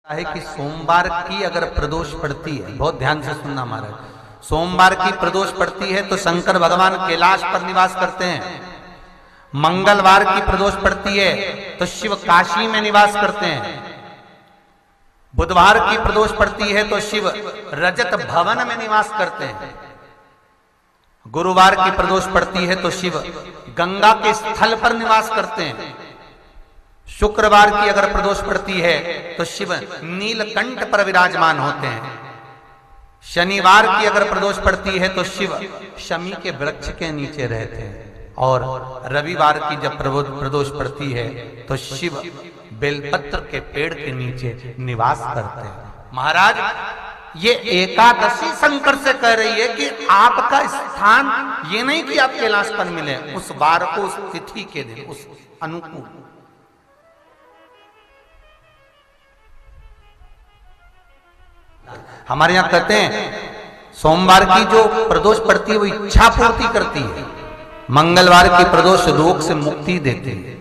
है कि सोमवार की अगर प्रदोष पड़ती है, बहुत ध्यान से सुनना महाराज, सोमवार की प्रदोष पड़ती है तो शंकर भगवान कैलाश पर निवास करते हैं। मंगलवार की प्रदोष पड़ती है तो शिव काशी में निवास करते हैं। बुधवार की प्रदोष पड़ती है तो शिव रजत भवन में निवास करते हैं। गुरुवार की प्रदोष पड़ती है तो शिव गंगा के स्थल पर निवास करते हैं। शुक्रवार की अगर प्रदोष पड़ती है तो शिव नीलकंठ पर विराजमान होते हैं। शनिवार की अगर प्रदोष पड़ती है तो शिव शमी के वृक्ष के नीचे रहते हैं। और रविवार की जब प्रदोष पड़ती है तो शिव बेलपत्र के पेड़ के नीचे निवास करते हैं। महाराज ये एकादशी शंकर से कह रही है कि आपका स्थान ये नहीं कि आप कैलाश पर मिले, उस वार को, उस तिथि के दिन, उस अनुकूल। हमारे यहां कहते हैं सोमवार की जो प्रदोष पड़ती है वो इच्छा पूर्ति करती है। मंगलवार की प्रदोष रोग से मुक्ति देती है।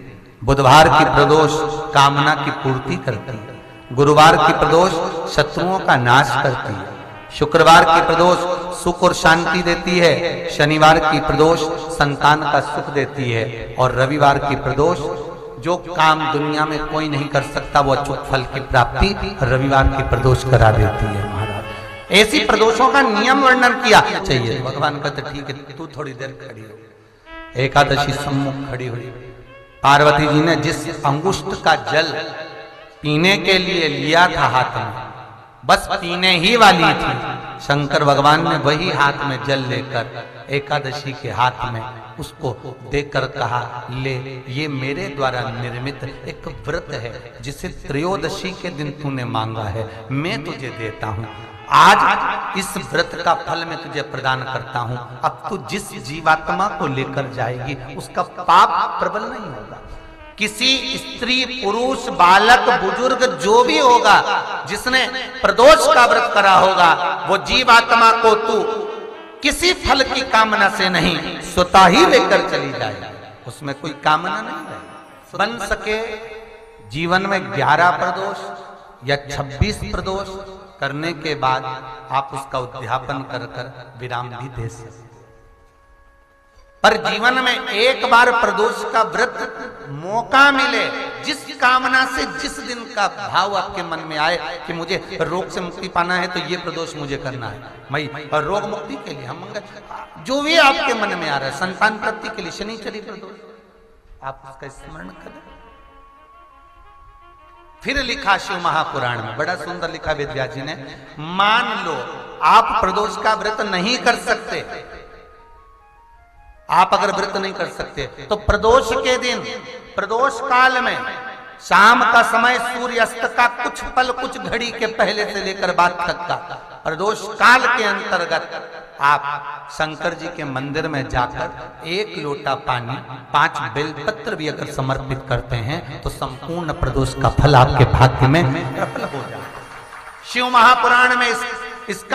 बुधवार की प्रदोष कामना की पूर्ति करती है। गुरुवार की प्रदोष शत्रुओं का नाश करती है। शुक्रवार की प्रदोष सुख और शांति देती है। शनिवार की प्रदोष संतान का सुख देती है। और रविवार की प्रदोष जो काम दुनिया में कोई नहीं कर सकता वो अचूक फल की प्राप्ति रविवार की प्रदोष करा देती है। महाराज ऐसी प्रदोषों का नियम वर्णन किया चाहिए। भगवान कहते ठीक है तू थोड़ी देर खड़ी हो। एकादशी सम्मुख खड़ी हुई। पार्वती जी ने जिस अंगुष्ठ का जल पीने के लिए लिया था हाथ में, बस पीने ही वाली थी, शंकर भगवान ने वही हाथ में जल लेकर एकादशी के हाथ में उसको देकर कहा ले, ये मेरे द्वारा निर्मित एक व्रत है जिसे त्रयोदशी के दिन तूने मांगा है, मैं तुझे देता हूं। आज इस व्रत का फल मैं तुझे प्रदान करता हूं। अब तू जिस जीवात्मा को लेकर जाएगी उसका पाप प्रबल नहीं होगा। किसी स्त्री, पुरुष, बालक, बुजुर्ग जो भी होगा जिसने प्रदोष का व्रत करा होगा वो जीवात्मा को तू किसी फल की कामना से नहीं स्वतः ही लेकर चली जाए। उसमें कोई कामना नहीं है। बन सके जीवन में 11 प्रदोष या 26 प्रदोष करने के बाद आप उसका उद्यापन कर विराम भी दे सकते। पर जीवन में एक बार प्रदोष का व्रत मौका मिले, जिस कामना से जिस दिन का भाव आपके मन में आए कि मुझे रोग से मुक्ति पाना है तो ये प्रदोष मुझे करना है, मैं रोग मुक्ति के लिए, हम जो भी आपके मन में आ रहा है, संतान प्राप्ति के लिए शनिचरी प्रदोष, आप उसका स्मरण करें। फिर लिखा शिव महापुराण में, बड़ा सुंदर लिखा वेदव्यास जी ने, मान लो आप प्रदोष का व्रत नहीं कर सकते, आप अगर व्रत नहीं कर सकते तो प्रदोष के दिन, प्रदोष काल में शाम का समय सूर्यास्त का कुछ पल, कुछ घड़ी के पहले से लेकर बाद तक का प्रदोष काल के अंतर्गत आप शंकर जी के मंदिर में जाकर 1 लोटा पानी, 5 बेलपत्र भी अगर समर्पित करते हैं तो संपूर्ण प्रदोष का फल आपके भाग्य में प्रबल हो जाए। शिव महापुराण में इसका